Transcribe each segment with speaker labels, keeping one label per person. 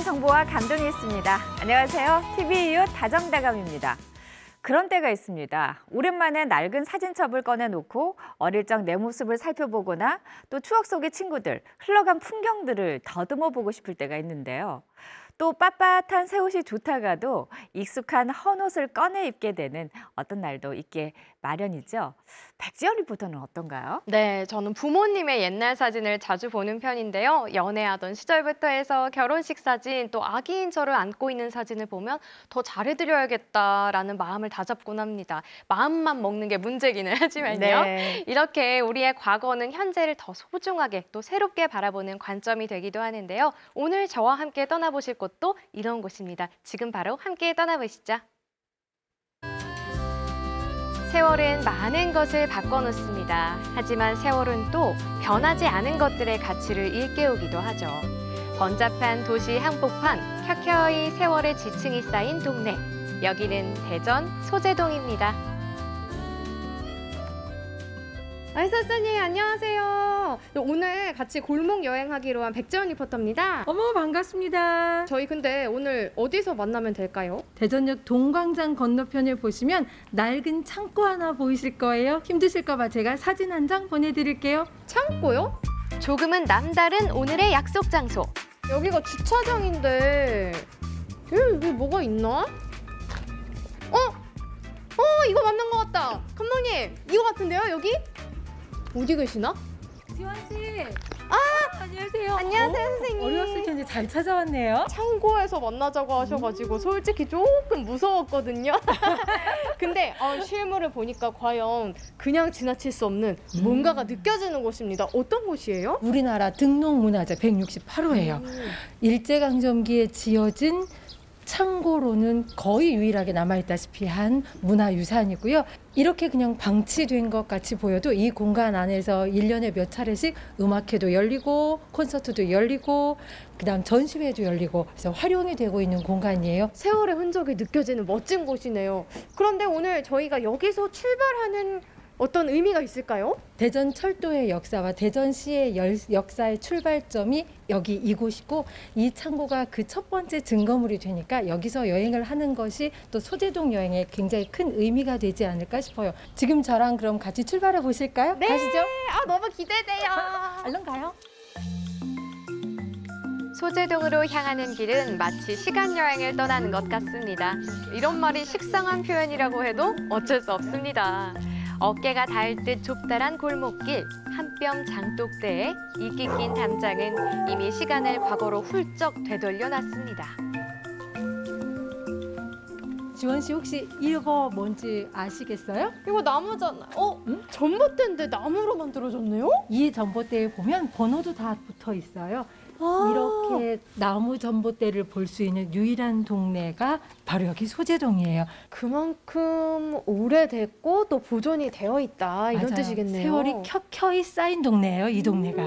Speaker 1: 정보와 감동이 있습니다. 안녕하세요. TV 이웃 다정다감입니다. 그런 때가 있습니다. 오랜만에 낡은 사진첩을 꺼내놓고 어릴 적 내 모습을 살펴보거나 또 추억 속의 친구들, 흘러간 풍경들을 더듬어 보고 싶을 때가 있는데요. 또 빳빳한 새 옷이 좋다가도 익숙한 헌 옷을 꺼내 입게 되는 어떤 날도 있게 마련이죠. 백지연 리포터는 어떤가요?
Speaker 2: 네, 저는 부모님의 옛날 사진을 자주 보는 편인데요. 연애하던 시절부터 해서 결혼식 사진, 또 아기인 저를 안고 있는 사진을 보면 더 잘해드려야겠다라는 마음을 다잡곤 합니다. 마음만 먹는 게 문제기는 하지만요.
Speaker 1: 네.
Speaker 2: 이렇게 우리의 과거는 현재를 더 소중하게 또 새롭게 바라보는 관점이 되기도 하는데요. 오늘 저와 함께 떠나보실 곳도 이런 곳입니다. 지금 바로 함께 떠나보시죠. 세월은 많은 것을 바꿔놓습니다. 하지만 세월은 또 변하지 않은 것들의 가치를 일깨우기도 하죠. 번잡한 도시 한복판, 켜켜이 세월의 지층이 쌓인 동네. 여기는 대전 소재동입니다. 아이사스님 안녕하세요. 오늘 같이 골목 여행하기로 한 백지연 리포터입니다.
Speaker 3: 어머 반갑습니다.
Speaker 2: 저희 근데 오늘 어디서 만나면 될까요?
Speaker 3: 대전역 동광장 건너편에 보시면 낡은 창고 하나 보이실 거예요. 힘드실까 봐 제가 사진 한 장 보내드릴게요.
Speaker 2: 창고요? 조금은 남다른 오늘의 약속 장소. 여기가 주차장인데 여기 뭐가 있나? 이거 맞는 것 같다. 감독님 이거 같은데요 여기? 어디 계시나?
Speaker 3: 지원 씨. 안녕하세요.
Speaker 2: 안녕하세요 선생님.
Speaker 3: 어려웠을 텐데 잘 찾아왔네요.
Speaker 2: 창고에서 만나자고 하셔가지고 솔직히 조금 무서웠거든요. 근데 실물을 보니까 과연 그냥 지나칠 수 없는 뭔가가 느껴지는 곳입니다. 어떤 곳이에요?
Speaker 3: 우리나라 등록문화재 168호예요. 일제강점기에 지어진 창고로는 거의 유일하게 남아있다시피 한 문화유산이고요. 이렇게 그냥 방치된 것 같이 보여도 이 공간 안에서 1년에 몇 차례씩 음악회도 열리고 콘서트도 열리고 그다음 전시회도 열리고 그래서 활용이 되고 있는 공간이에요.
Speaker 2: 세월의 흔적이 느껴지는 멋진 곳이네요. 그런데 오늘 저희가 여기서 출발하는 어떤 의미가 있을까요?
Speaker 3: 대전 철도의 역사와 대전시의 역사의 출발점이 여기 이곳이고 이 창고가 그 첫 번째 증거물이 되니까 여기서 여행을 하는 것이 또 소재동 여행에 굉장히 큰 의미가 되지 않을까 싶어요. 지금 저랑 그럼 같이 출발해 보실까요?
Speaker 2: 네.
Speaker 3: 가시죠.
Speaker 2: 너무 기대돼요.
Speaker 3: 얼른 가요.
Speaker 2: 소재동으로 향하는 길은 마치 시간 여행을 떠나는 것 같습니다. 이런 말이 식상한 표현이라고 해도 어쩔 수 없습니다. 어깨가 닿을 듯 좁다란 골목길, 한 뼘 장독대에 이끼 낀 담장은 이미 시간을 과거로 훌쩍 되돌려놨습니다.
Speaker 3: 지원 씨 혹시 이거 뭔지 아시겠어요?
Speaker 2: 이거 나무잖아요.
Speaker 3: 응?
Speaker 2: 전봇대인데 나무로 만들어졌네요?
Speaker 3: 이 전봇대에 보면 번호도 다 붙어 있어요. 이렇게 나무 전봇대를 볼 수 있는 유일한 동네가 바로 여기 소재동이에요.
Speaker 2: 그만큼 오래됐고 또 보존이 되어 있다 이런
Speaker 3: 맞아요.
Speaker 2: 뜻이겠네요.
Speaker 3: 세월이 켜켜이 쌓인 동네예요, 이 동네가.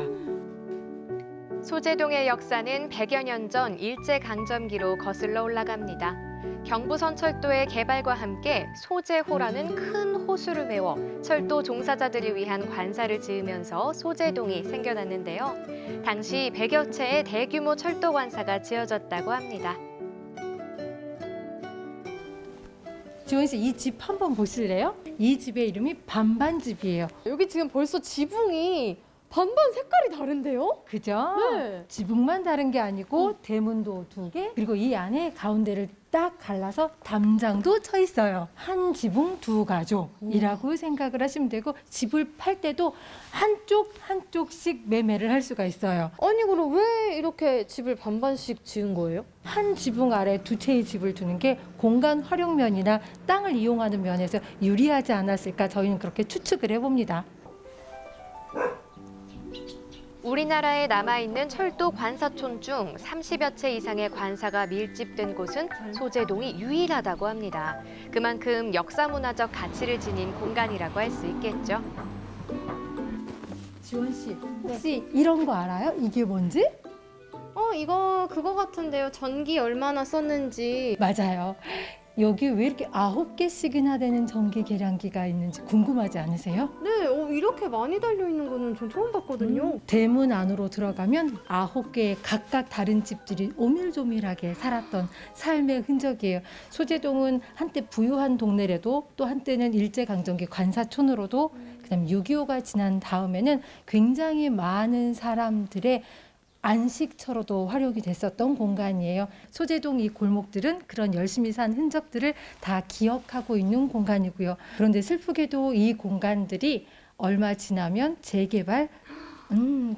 Speaker 2: 소재동의 역사는 100여 년 전 일제강점기로 거슬러 올라갑니다. 경부선철도의 개발과 함께 소재호라는 큰 호수를 메워 철도 종사자들을 위한 관사를 지으면서 소재동이 생겨났는데요. 당시 100여 채의 대규모 철도 관사가 지어졌다고 합니다.
Speaker 3: 지원 씨, 이 집 한번 보실래요? 이 집의 이름이 반반집이에요.
Speaker 2: 여기 지금 벌써 지붕이 반반 색깔이 다른데요?
Speaker 3: 그죠?
Speaker 2: 네.
Speaker 3: 지붕만 다른 게 아니고 대문도 2개, 그리고 이 안에 가운데를 딱 갈라서 담장도 쳐 있어요. 한 지붕 두 가족이라고 생각을 하시면 되고 집을 팔 때도 한쪽씩 매매를 할 수가 있어요.
Speaker 2: 아니 그럼 왜 이렇게 집을 반반씩 지은 거예요?
Speaker 3: 한 지붕 아래 두 채의 집을 두는 게 공간 활용면이나 땅을 이용하는 면에서 유리하지 않았을까 저희는 그렇게 추측을 해봅니다.
Speaker 2: 우리나라에 남아있는 철도 관사촌 중 30여 채 이상의 관사가 밀집된 곳은 소재동이 유일하다고 합니다. 그만큼 역사문화적 가치를 지닌 공간이라고 할 수 있겠죠.
Speaker 3: 지원 씨, 혹시 이런 거 알아요? 이게 뭔지?
Speaker 2: 이거 그거 같은데요. 전기 얼마나 썼는지.
Speaker 3: 맞아요. 여기 왜 이렇게 9개씩이나 되는 전기 계량기가 있는지 궁금하지 않으세요?
Speaker 4: 네, 이렇게 많이 달려있는 거는 전 처음 봤거든요.
Speaker 3: 대문 안으로 들어가면 9개의 각각 다른 집들이 오밀조밀하게 살았던 삶의 흔적이에요. 소재동은 한때 부유한 동네래도 또 한때는 일제강점기 관사촌으로도 그다음 6.25가 지난 다음에는 굉장히 많은 사람들의 안식처로도 활용이 됐었던 공간이에요. 소재동 이 골목들은 그런 열심히 산 흔적들을 다 기억하고 있는 공간이고요. 그런데 슬프게도 이 공간들이 얼마 지나면 재개발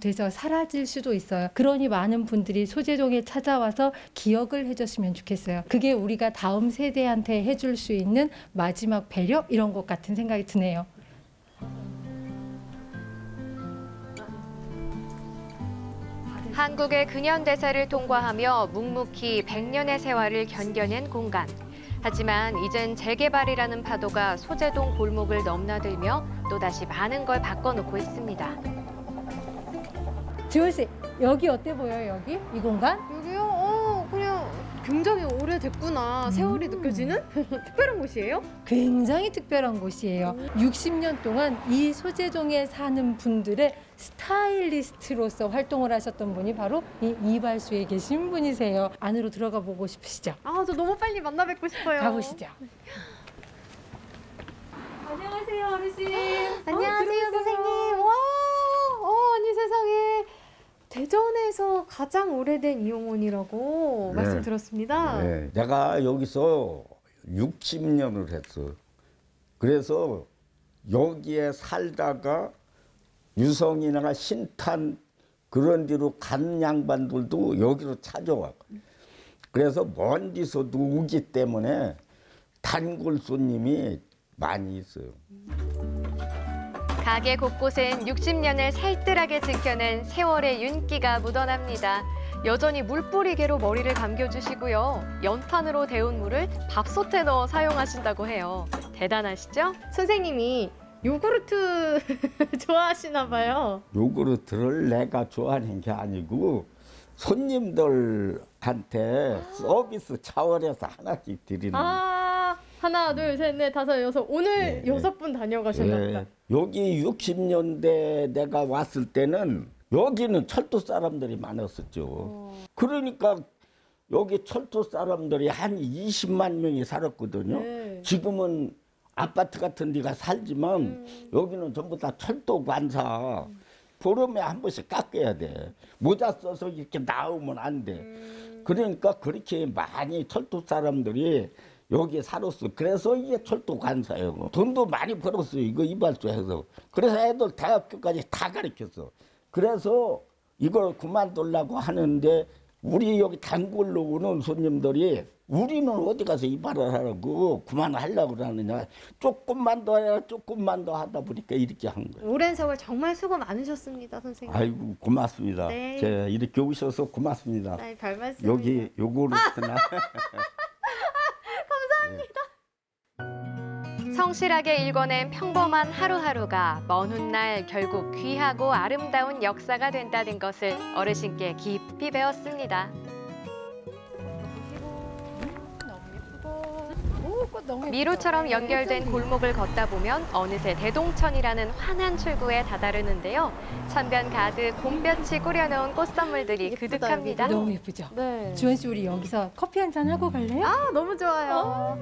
Speaker 3: 돼서 사라질 수도 있어요. 그러니 많은 분들이 소재동에 찾아와서 기억을 해줬으면 좋겠어요. 그게 우리가 다음 세대한테 해줄 수 있는 마지막 배려 이런 것 같은 생각이 드네요.
Speaker 2: 한국의 근현대사를 통과하며 묵묵히 100년의 세월을 견뎌낸 공간. 하지만 이젠 재개발이라는 파도가 소재동 골목을 넘나들며 또다시 많은 걸 바꿔놓고 있습니다.
Speaker 3: 지원 씨, 여기 어때 보여요? 여기? 이 공간?
Speaker 4: 여기요? 그냥 굉장히 오래됐구나. 세월이 느껴지는 특별한 곳이에요?
Speaker 3: 굉장히 특별한 곳이에요. 60년 동안 이 소재동에 사는 분들의 스타일리스트로서 활동을 하셨던 분이 바로 이 이발소에 계신 분이세요. 안으로 들어가 보고 싶으시죠?
Speaker 4: 저 너무 빨리 만나 뵙고 싶어요.
Speaker 3: 가보시죠. 안녕하세요, 어르신.
Speaker 4: 안녕하세요, 선생님. 와, 아니 세상에. 대전에서 가장 오래된 이용원이라고
Speaker 5: 네.
Speaker 4: 말씀 들었습니다.
Speaker 5: 네, 내가 여기서 60년을 했어. 그래서 여기에 살다가 유성이나 신탄 그런 데로 간 양반들도 여기로 찾아와. 그래서 먼 데서도 오기 때문에 단골 손님이 많이 있어요.
Speaker 2: 가게 곳곳엔 60년을 살뜰하게 지켜낸 세월의 윤기가 묻어납니다. 여전히 물뿌리개로 머리를 감겨주시고요. 연탄으로 데운 물을 밥솥에 넣어 사용하신다고 해요. 대단하시죠?
Speaker 4: 선생님이 요구르트 좋아하시나 봐요.
Speaker 5: 요구르트를 내가 좋아하는 게 아니고 손님들한테 서비스 차원에서 하나씩 드리는
Speaker 4: 하나, 둘, 셋, 넷, 다섯, 여섯. 오늘
Speaker 5: 네,
Speaker 4: 6분 다녀가셨나 보다.
Speaker 5: 예, 여기 60년대 내가 왔을 때는 여기는 철도 사람들이 많았었죠. 그러니까 여기 철도 사람들이 한 20만 명이 살았거든요.
Speaker 4: 네.
Speaker 5: 지금은 아파트 같은 데가 살지만 여기는 전부 다 철도 관사. 보름에 한 번씩 깎아야 돼. 모자 써서 이렇게 나오면 안 돼. 그러니까 그렇게 많이 철도 사람들이 여기 살았어. 그래서 이게 철도 관사예요. 돈도 많이 벌었어요. 이거 이발소에서. 그래서 애들 대학교까지 다 가르쳤어. 그래서 이걸 그만두려고 하는데 우리 여기 단골로 오는 손님들이 우리는 어디 가서 이발을 하라고 그만하려고 그러느냐. 조금만 더 해야 조금만 더 하다 보니까 이렇게 한 거예요.
Speaker 4: 오랜 세월 정말 수고 많으셨습니다, 선생님.
Speaker 5: 아이고 고맙습니다.
Speaker 4: 네.
Speaker 5: 제가 이렇게 오셔서 고맙습니다.
Speaker 4: 네, 별 말씀.
Speaker 5: 여기 요구르트나
Speaker 2: 성실하게 일궈낸 평범한 하루하루가 먼 훗날 결국 귀하고 아름다운 역사가 된다는 것을 어르신께 깊이 배웠습니다. 미로처럼 연결된 골목을 걷다 보면 어느새 대동천이라는 환한 출구에 다다르는데요. 천변 가득 곰볕이 꾸려놓은 꽃선물들이
Speaker 4: 예쁘다,
Speaker 2: 그득합니다.
Speaker 3: 너무 예쁘죠?
Speaker 4: 네.
Speaker 3: 지원 씨, 우리 여기서 커피 한잔 하고 갈래요?
Speaker 4: 너무 좋아요.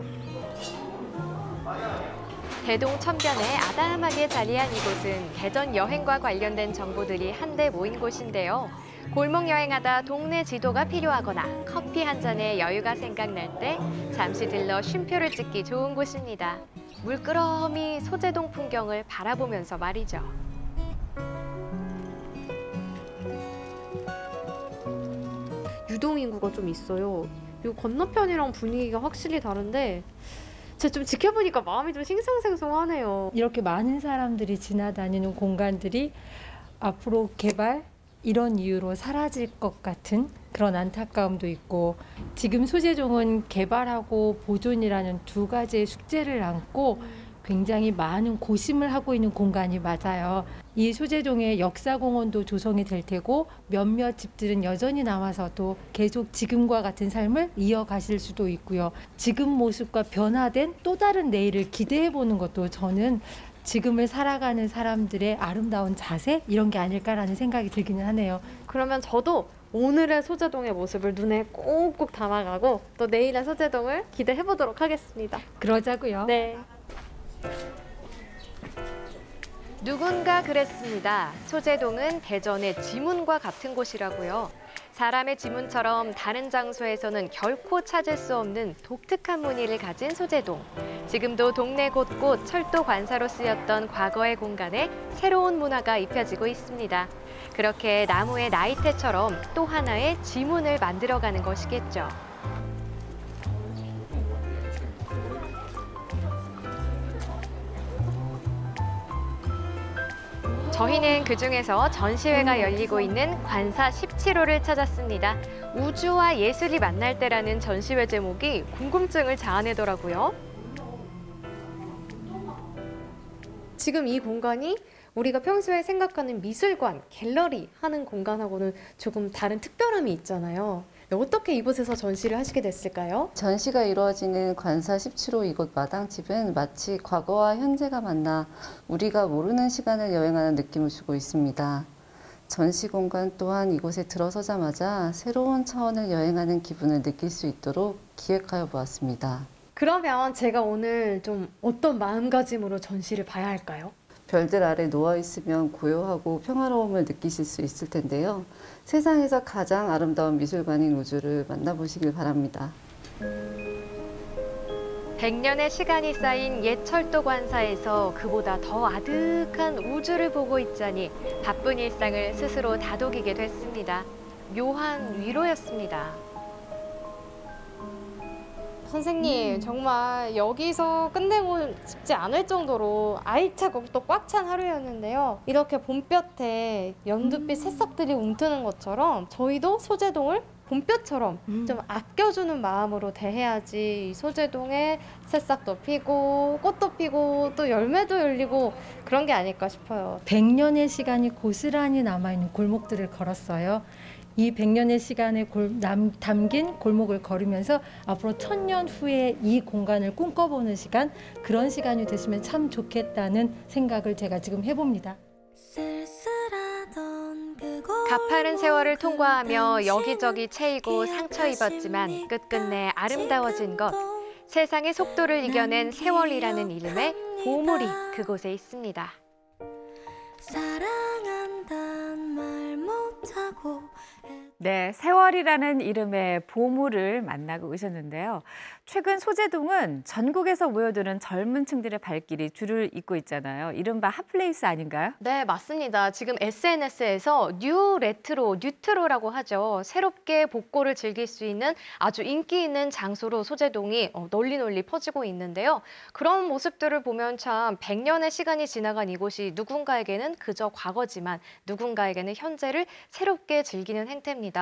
Speaker 2: 대동 천변에 아담하게 자리한 이곳은 대전 여행과 관련된 정보들이 한데 모인 곳인데요. 골목 여행하다 동네 지도가 필요하거나 커피 한 잔에 여유가 생각날 때 잠시 들러 쉼표를 찍기 좋은 곳입니다. 물끄러미 소재동 풍경을 바라보면서 말이죠.
Speaker 4: 유동 인구가 좀 있어요. 이 건너편이랑 분위기가 확실히 다른데 제가 좀 지켜보니까 마음이 좀 싱숭생숭하네요.
Speaker 3: 이렇게 많은 사람들이 지나다니는 공간들이 앞으로 개발 이런 이유로 사라질 것 같은 그런 안타까움도 있고, 지금 소재동은 개발하고 보존이라는 두 가지의 숙제를 안고 굉장히 많은 고심을 하고 있는 공간이 맞아요. 이 소재동에 역사공원도 조성이 될 테고 몇몇 집들은 여전히 남아서 또 계속 지금과 같은 삶을 이어가실 수도 있고요. 지금 모습과 변화된 또 다른 내일을 기대해 보는 것도 저는 지금을 살아가는 사람들의 아름다운 자세 이런 게 아닐까라는 생각이 들기는 하네요.
Speaker 4: 그러면 저도 오늘의 소재동의 모습을 눈에 꼭꼭 담아가고 또 내일의 소재동을 기대해 보도록 하겠습니다.
Speaker 3: 그러자고요.
Speaker 4: 네.
Speaker 2: 누군가 그랬습니다. 소재동은 대전의 지문과 같은 곳이라고요. 사람의 지문처럼 다른 장소에서는 결코 찾을 수 없는 독특한 무늬를 가진 소재동. 지금도 동네 곳곳 철도 관사로 쓰였던 과거의 공간에 새로운 문화가 입혀지고 있습니다. 그렇게 나무의 나이테처럼 또 하나의 지문을 만들어가는 것이겠죠. 저희는 그중에서 전시회가 열리고 있는 관사 17호를 찾았습니다. 우주와 예술이 만날 때라는 전시회 제목이 궁금증을 자아내더라고요.
Speaker 4: 지금 이 공간이 우리가 평소에 생각하는 미술관, 갤러리 하는 공간하고는 조금 다른 특별함이 있잖아요. 어떻게 이곳에서 전시를 하시게 됐을까요?
Speaker 6: 전시가 이루어지는 관사 17호 이곳 마당집은 마치 과거와 현재가 만나 우리가 모르는 시간을 여행하는 느낌을 주고 있습니다. 전시 공간 또한 이곳에 들어서자마자 새로운 차원을 여행하는 기분을 느낄 수 있도록 기획하여 보았습니다.
Speaker 4: 그러면 제가 오늘 좀 어떤 마음가짐으로 전시를 봐야 할까요?
Speaker 6: 별들 아래 누워 있으면 고요하고 평화로움을 느끼실 수 있을 텐데요. 세상에서 가장 아름다운 미술관인 우주를 만나보시길 바랍니다.
Speaker 2: 100년의 시간이 쌓인 옛 철도 관사에서 그보다 더 아득한 우주를 보고 있자니 바쁜 일상을 스스로 다독이게 됐습니다. 묘한 위로였습니다.
Speaker 4: 선생님, 정말 여기서 끝내고 싶지 않을 정도로 알차고 또 꽉 찬 하루였는데요. 이렇게 봄볕에 연두빛 새싹들이 움트는 것처럼 저희도 소재동을 봄볕처럼 좀 아껴주는 마음으로 대해야지 이 소재동에 새싹도 피고 꽃도 피고 또 열매도 열리고 그런 게 아닐까 싶어요.
Speaker 3: 100년의 시간이 고스란히 남아있는 골목들을 걸었어요. 이 100년의 시간에 담긴 골목을 걸으면서 앞으로 1000년 후에 이 공간을 꿈꿔보는 시간, 그런 시간이 됐으면 참 좋겠다는 생각을 제가 지금 해봅니다.
Speaker 2: 가파른 세월을 통과하며 여기저기 채이고 상처 입었지만 끝끝내 아름다워진 것. 세상의 속도를 이겨낸 세월이라는 이름의 보물이 그곳에 있습니다.
Speaker 7: 사랑한단 말 못하고
Speaker 1: 네, 세월이라는 이름의 보물을 만나고 오셨는데요. 최근 소재동은 전국에서 모여드는 젊은 층들의 발길이 줄을 잇고 있잖아요. 이른바 핫플레이스 아닌가요?
Speaker 2: 네, 맞습니다. 지금 SNS에서 뉴 레트로, 뉴트로라고 하죠. 새롭게 복고를 즐길 수 있는 아주 인기 있는 장소로 소재동이 널리 퍼지고 있는데요. 그런 모습들을 보면 참 100년의 시간이 지나간 이곳이 누군가에게는 그저 과거지만 누군가에게는 현재를 새롭게 즐기는 행태입니다.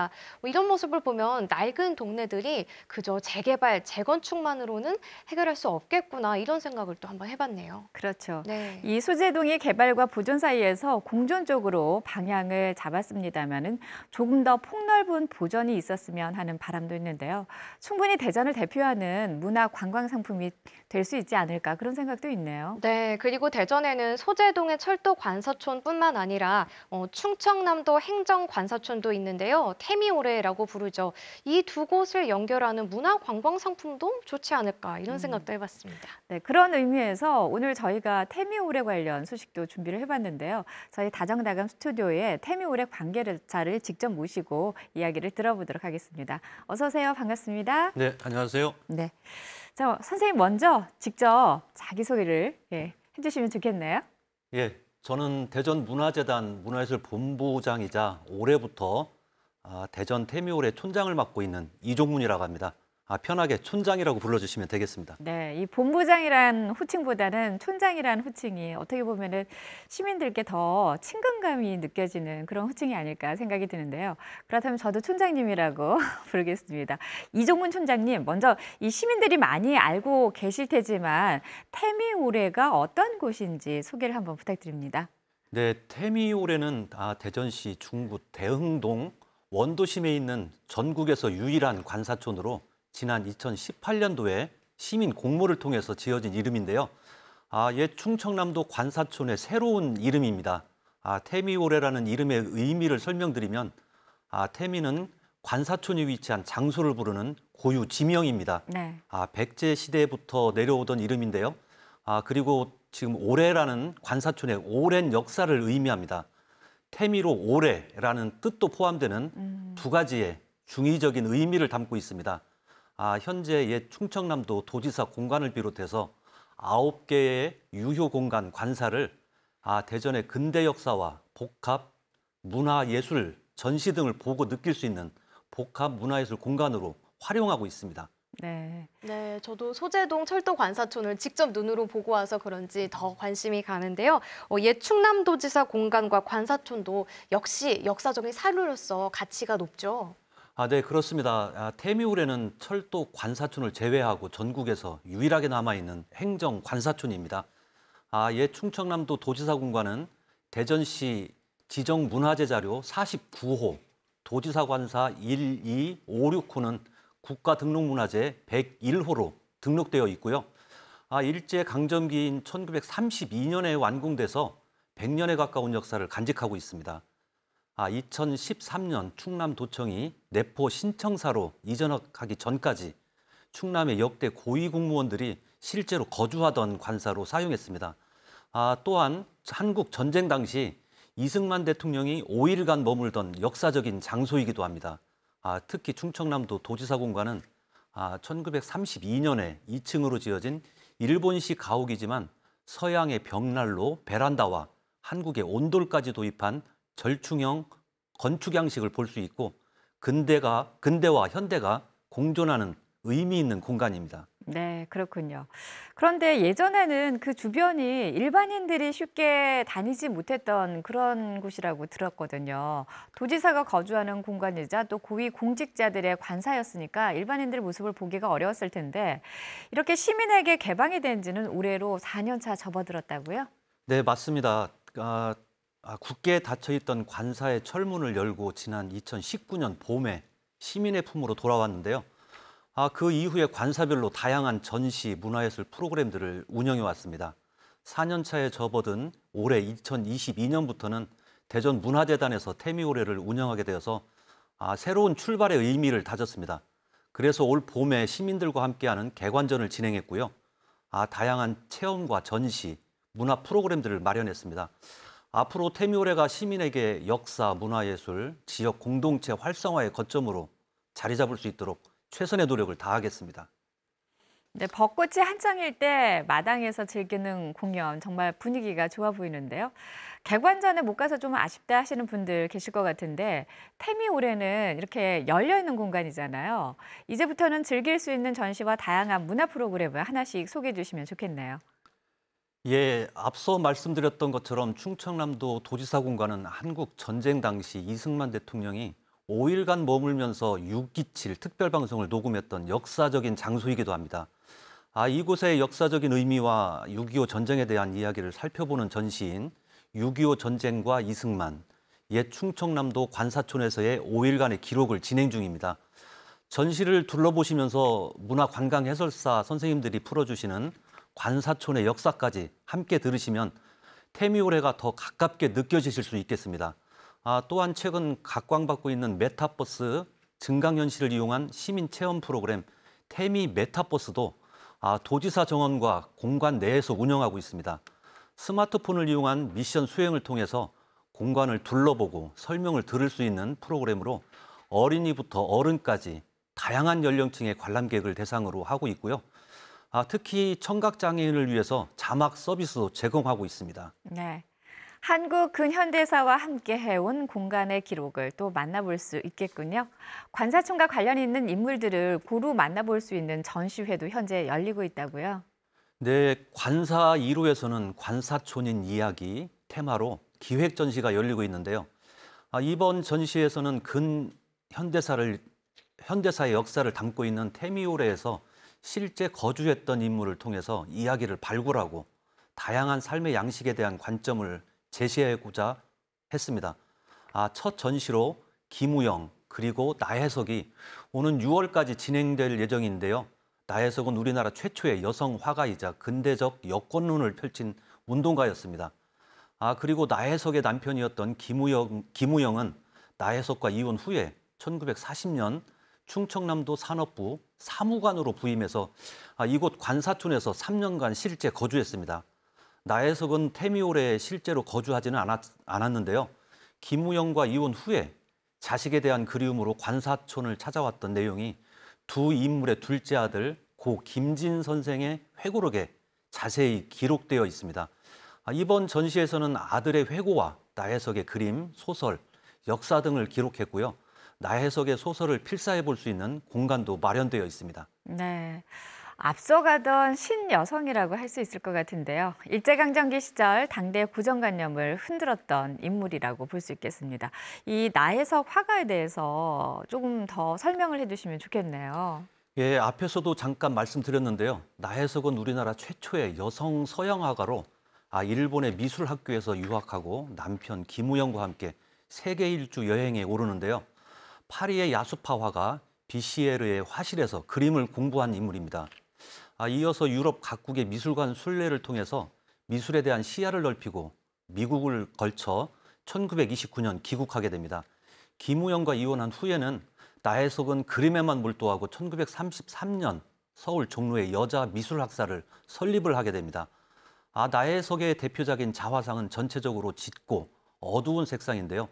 Speaker 2: 이런 모습을 보면 낡은 동네들이 그저 재개발, 재건축만으로는 해결할 수 없겠구나 이런 생각을 또 한번 해봤네요.
Speaker 1: 그렇죠.
Speaker 2: 네.
Speaker 1: 이 소재동이 개발과 보존 사이에서 공존적으로 방향을 잡았습니다마는 조금 더 폭넓은 보전이 있었으면 하는 바람도 있는데요. 충분히 대전을 대표하는 문화 관광 상품이 될 수 있지 않을까 그런 생각도 있네요.
Speaker 2: 네, 그리고 대전에는 소재동의 철도 관서촌뿐만 아니라 충청남도 행정 관서촌도 있는데요. 태미오래라고 부르죠. 이 두 곳을 연결하는 문화 관광 상품도 좋지 않을까 이런 생각도 해봤습니다.
Speaker 1: 네, 그런 의미에서 오늘 저희가 태미오래 관련 소식도 준비를 해봤는데요. 저희 다정다감 스튜디오에 태미오래 관계자를 직접 모시고 이야기를 들어보도록 하겠습니다. 어서 오세요. 반갑습니다.
Speaker 8: 네, 안녕하세요.
Speaker 1: 네, 자, 선생님 먼저 직접 자기소개를 해주시면 좋겠네요.
Speaker 8: 예, 저는 대전문화재단 문화예술본부장이자 올해부터 대전 태미오래 촌장을 맡고 있는 이종문이라고 합니다. 편하게 촌장이라고 불러주시면 되겠습니다.
Speaker 1: 네, 이 본부장이란 호칭보다는 촌장이란 호칭이 어떻게 보면은 시민들께 더 친근감이 느껴지는 그런 호칭이 아닐까 생각이 드는데요. 그렇다면 저도 촌장님이라고 부르겠습니다. 이종문 촌장님, 먼저 이 시민들이 많이 알고 계실 테지만 태미올해가 어떤 곳인지 소개를 한번 부탁드립니다.
Speaker 8: 네, 태미올해는 대전시 중구 대흥동 원도심에 있는 전국에서 유일한 관사촌으로 지난 2018년도에 시민 공모를 통해서 지어진 이름인데요. 옛 충청남도 관사촌의 새로운 이름입니다. 태미올해라는 이름의 의미를 설명드리면 태미는 관사촌이 위치한 장소를 부르는 고유 지명입니다.
Speaker 1: 네.
Speaker 8: 백제 시대부터 내려오던 이름인데요. 그리고 지금 올해라는 관사촌의 오랜 역사를 의미합니다. 태미로 올해라는 뜻도 포함되는 두 가지의 중의적인 의미를 담고 있습니다. 현재 옛 충청남도 도지사 공관을 비롯해서 9개의 유효 공간 관사를 대전의 근대 역사와 복합 문화예술 전시 등을 보고 느낄 수 있는 복합 문화예술 공간으로 활용하고 있습니다.
Speaker 1: 네.
Speaker 2: 네, 저도 소재동 철도 관사촌을 직접 눈으로 보고 와서 그런지 더 관심이 가는데요. 옛 충남도지사 공간과 관사촌도 역시 역사적인 사료로서 가치가 높죠.
Speaker 8: 네, 그렇습니다. 태미올해는 철도 관사촌을 제외하고 전국에서 유일하게 남아있는 행정 관사촌입니다. 옛 충청남도 도지사 공관은 대전시 지정문화재 자료 49호, 도지사 관사 1, 2, 5, 6호는 국가등록문화재 101호로 등록되어 있고요. 일제강점기인 1932년에 완공돼서 100년에 가까운 역사를 간직하고 있습니다. 2013년 충남도청이 내포 신청사로 이전하기 전까지 충남의 역대 고위공무원들이 실제로 거주하던 관사로 사용했습니다. 또한 한국 전쟁 당시 이승만 대통령이 5일간 머물던 역사적인 장소이기도 합니다. 특히 충청남도 도지사 공관은 1932년에 2층으로 지어진 일본식 가옥이지만 서양의 벽난로, 베란다와 한국의 온돌까지 도입한 절충형 건축 양식을 볼 수 있고 근대와 현대가 공존하는 의미 있는 공간입니다.
Speaker 1: 네, 그렇군요. 그런데 예전에는 그 주변이 일반인들이 쉽게 다니지 못했던 그런 곳이라고 들었거든요. 도지사가 거주하는 공간이자 또 고위 공직자들의 관사였으니까 일반인들의 모습을 보기가 어려웠을 텐데 이렇게 시민에게 개방이 된 지는 올해로 4년 차 접어들었다고요?
Speaker 8: 네, 맞습니다. 굳게 닫혀있던 관사의 철문을 열고 지난 2019년 봄에 시민의 품으로 돌아왔는데요. 그 이후에 관사별로 다양한 전시, 문화예술 프로그램들을 운영해 왔습니다. 4년 차에 접어든 올해 2022년부터는 대전 문화재단에서 태미올해를 운영하게 되어서 새로운 출발의 의미를 다졌습니다. 그래서 올 봄에 시민들과 함께하는 개관전을 진행했고요. 다양한 체험과 전시, 문화 프로그램들을 마련했습니다. 앞으로 태미올해가 시민에게 역사, 문화예술, 지역 공동체 활성화의 거점으로 자리 잡을 수 있도록 최선의 노력을 다하겠습니다.
Speaker 1: 네, 벚꽃이 한창일 때 마당에서 즐기는 공연 정말 분위기가 좋아 보이는데요. 개관전에 못 가서 좀 아쉽다 하시는 분들 계실 것 같은데 태미올해는 이렇게 열려있는 공간이잖아요. 이제부터는 즐길 수 있는 전시와 다양한 문화 프로그램을 하나씩 소개해 주시면 좋겠네요.
Speaker 8: 예, 앞서 말씀드렸던 것처럼 충청남도 도지사 공관은 한국 전쟁 당시 이승만 대통령이 5일간 머물면서 6.27 특별방송을 녹음했던 역사적인 장소이기도 합니다. 이곳의 역사적인 의미와 6.25 전쟁에 대한 이야기를 살펴보는 전시인 6.25 전쟁과 이승만, 옛 충청남도 관사촌에서의 5일간의 기록을 진행 중입니다. 전시를 둘러보시면서 문화관광 해설사 선생님들이 풀어주시는 관사촌의 역사까지 함께 들으시면 태미올해가 더 가깝게 느껴지실 수 있겠습니다. 또한 최근 각광받고 있는 메타버스 증강현실을 이용한 시민체험 프로그램 태미 메타버스도 도지사 정원과 공간 내에서 운영하고 있습니다. 스마트폰을 이용한 미션 수행을 통해서 공간을 둘러보고 설명을 들을 수 있는 프로그램으로 어린이부터 어른까지 다양한 연령층의 관람객을 대상으로 하고 있고요. 특히 청각장애인을 위해서 자막 서비스도 제공하고 있습니다.
Speaker 1: 네. 한국 근현대사와 함께 해온 공간의 기록을 또 만나볼 수 있겠군요. 관사촌과 관련 있는 인물들을 고루 만나볼 수 있는 전시회도 현재 열리고 있다고요.
Speaker 8: 네, 관사 2로에서는 관사촌인 이야기 테마로 기획 전시가 열리고 있는데요. 이번 전시에서는 현대사의 역사를 담고 있는 테미오레에서 실제 거주했던 인물을 통해서 이야기를 발굴하고 다양한 삶의 양식에 대한 관점을 제시하고자 했습니다. 첫 전시로 김우영 그리고 나혜석이 오는 6월까지 진행될 예정인데요. 나혜석은 우리나라 최초의 여성 화가이자 근대적 여권론을 펼친 운동가였습니다. 그리고 나혜석의 남편이었던 김우영은 나혜석과 이혼 후에 1940년 충청남도 산업부 사무관으로 부임해서 이곳 관사촌에서 3년간 실제 거주했습니다. 나혜석은 테미오레에 실제로 거주하지는 않았는데요. 김우영과 이혼 후에 자식에 대한 그리움으로 관사촌을 찾아왔던 내용이 두 인물의 둘째 아들 고 김진 선생의 회고록에 자세히 기록되어 있습니다. 이번 전시에서는 아들의 회고와 나혜석의 그림, 소설, 역사 등을 기록했고요. 나혜석의 소설을 필사해 볼 수 있는 공간도 마련되어 있습니다.
Speaker 1: 네, 앞서가던 신여성이라고 할 수 있을 것 같은데요. 일제강점기 시절 당대 고정관념을 흔들었던 인물이라고 볼 수 있겠습니다. 이 나혜석 화가에 대해서 조금 더 설명을 해주시면 좋겠네요.
Speaker 8: 예, 앞에서도 잠깐 말씀드렸는데요. 나혜석은 우리나라 최초의 여성 서양 화가로 일본의 미술학교에서 유학하고 남편 김우영과 함께 세계 일주 여행에 오르는데요. 파리의 야수파 화가 비시에르의 화실에서 그림을 공부한 인물입니다. 이어서 유럽 각국의 미술관 순례를 통해서 미술에 대한 시야를 넓히고 미국을 걸쳐 1929년 귀국하게 됩니다. 김우영과 이혼한 후에는 나혜석은 그림에만 몰두하고 1933년 서울 종로의 여자 미술학사를 설립을 하게 됩니다. 나혜석의 대표작인 자화상은 전체적으로 짙고 어두운 색상인데요.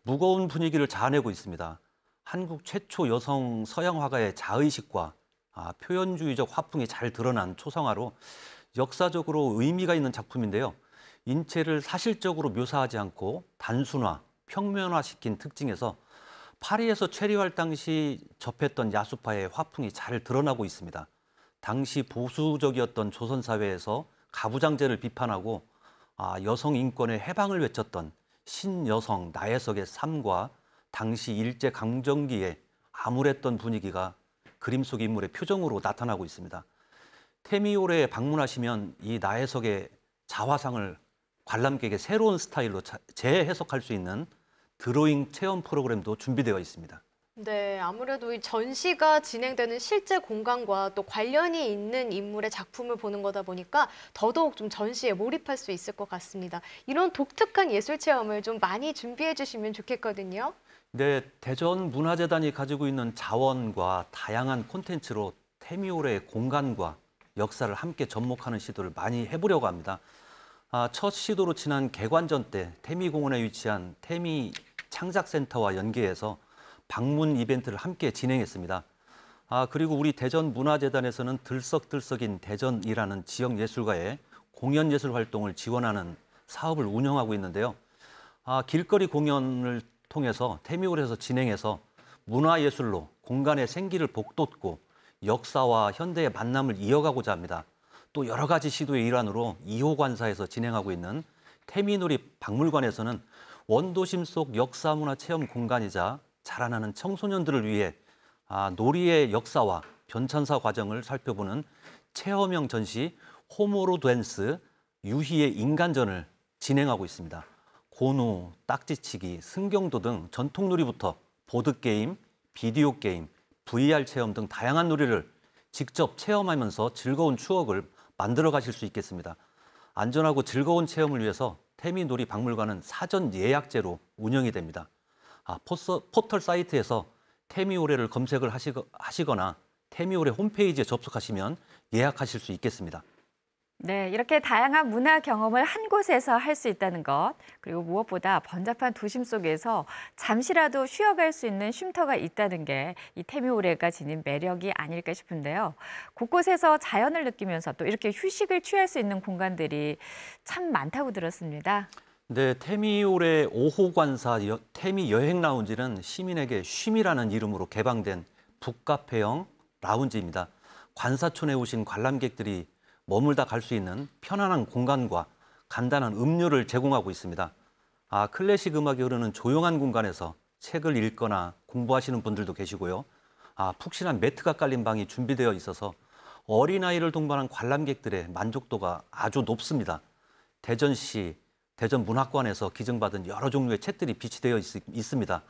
Speaker 8: 무거운 분위기를 자아내고 있습니다. 한국 최초 여성 서양 화가의 자의식과 표현주의적 화풍이 잘 드러난 초상화로 역사적으로 의미가 있는 작품인데요. 인체를 사실적으로 묘사하지 않고 단순화, 평면화시킨 특징에서 파리에서 체류할 당시 접했던 야수파의 화풍이 잘 드러나고 있습니다. 당시 보수적이었던 조선사회에서 가부장제를 비판하고 여성 인권의 해방을 외쳤던 신여성 나혜석의 삶과 당시 일제강점기에 암울했던 분위기가 그림 속 인물의 표정으로 나타나고 있습니다. 테미오레에 방문하시면 이 나혜석의 자화상을 관람객의 새로운 스타일로 재해석할 수 있는 드로잉 체험 프로그램도 준비되어 있습니다.
Speaker 2: 네, 아무래도 이 전시가 진행되는 실제 공간과 또 관련이 있는 인물의 작품을 보는 거다 보니까 더더욱 좀 전시에 몰입할 수 있을 것 같습니다. 이런 독특한 예술 체험을 좀 많이 준비해 주시면 좋겠거든요.
Speaker 8: 네, 대전문화재단이 가지고 있는 자원과 다양한 콘텐츠로 테미오레의 공간과 역사를 함께 접목하는 시도를 많이 해보려고 합니다. 첫 시도로 지난 개관전 때 태미공원에 위치한 태미 창작센터와 연계해서 방문 이벤트를 함께 진행했습니다. 그리고 우리 대전문화재단에서는 들썩들썩인 대전이라는 지역예술가의 공연예술 활동을 지원하는 사업을 운영하고 있는데요. 길거리 공연을 통해서 테미오레에서 진행해서 문화예술로 공간의 생기를 북돋고 역사와 현대의 만남을 이어가고자 합니다. 또 여러 가지 시도의 일환으로 2호 관사에서 진행하고 있는 태미놀이 박물관에서는 원도심 속 역사문화 체험 공간이자 자라나는 청소년들을 위해 놀이의 역사와 변천사 과정을 살펴보는 체험형 전시 호모로 댄스 유희의 인간전을 진행하고 있습니다. 고누, 딱지치기, 승경도 등 전통놀이부터 보드게임, 비디오 게임, VR 체험 등 다양한 놀이를 직접 체험하면서 즐거운 추억을 만들어 가실 수 있겠습니다. 안전하고 즐거운 체험을 위해서 태미놀이 박물관은 사전 예약제로 운영이 됩니다. 포털 사이트에서 태미오레를 검색을 하시거나 태미오레 홈페이지에 접속하시면 예약하실 수 있겠습니다.
Speaker 1: 네, 이렇게 다양한 문화 경험을 한 곳에서 할 수 있다는 것, 그리고 무엇보다 번잡한 도심 속에서 잠시라도 쉬어갈 수 있는 쉼터가 있다는 게 이 태미오레가 지닌 매력이 아닐까 싶은데요. 곳곳에서 자연을 느끼면서 또 이렇게 휴식을 취할 수 있는 공간들이 참 많다고 들었습니다.
Speaker 8: 네, 태미올의 5호 관사 태미 여행 라운지는 시민에게 쉼이라는 이름으로 개방된 북카페형 라운지입니다. 관사촌에 오신 관람객들이 머물다 갈 수 있는 편안한 공간과 간단한 음료를 제공하고 있습니다. 클래식 음악이 흐르는 조용한 공간에서 책을 읽거나 공부하시는 분들도 계시고요. 푹신한 매트가 깔린 방이 준비되어 있어서 어린아이를 동반한 관람객들의 만족도가 아주 높습니다. 대전시 대전문학관에서 기증받은 여러 종류의 책들이 비치되어 있습니다.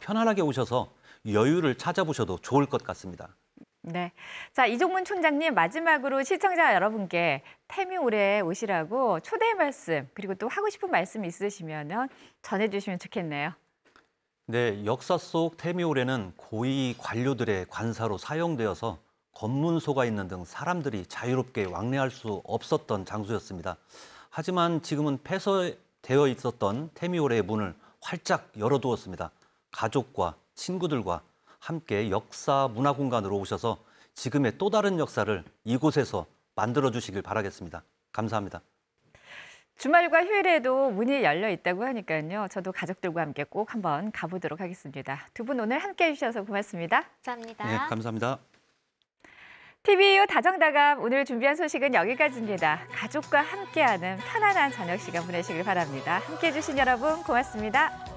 Speaker 8: 편안하게 오셔서 여유를 찾아보셔도 좋을 것 같습니다.
Speaker 1: 네. 자, 이종문 촌장님, 마지막으로 시청자 여러분께 태미올에 오시라고 초대 말씀, 그리고 또 하고 싶은 말씀 있으시면 전해주시면 좋겠네요.
Speaker 8: 네, 역사 속 태미올에는 고위 관료들의 관사로 사용되어서 검문소가 있는 등 사람들이 자유롭게 왕래할 수 없었던 장소였습니다. 하지만 지금은 폐쇄되어 있었던 태미올의 문을 활짝 열어두었습니다. 가족과 친구들과 함께 역사 문화 공간으로 오셔서 지금의 또 다른 역사를 이곳에서 만들어주시길 바라겠습니다. 감사합니다.
Speaker 1: 주말과 휴일에도 문이 열려 있다고 하니까요. 저도 가족들과 함께 꼭 한번 가보도록 하겠습니다. 두 분 오늘 함께 해주셔서 고맙습니다.
Speaker 2: 감사합니다.
Speaker 8: 네, 감사합니다.
Speaker 1: TVU 다정다감 오늘 준비한 소식은 여기까지입니다. 가족과 함께하는 편안한 저녁 시간 보내시길 바랍니다. 함께해 주신 여러분 고맙습니다.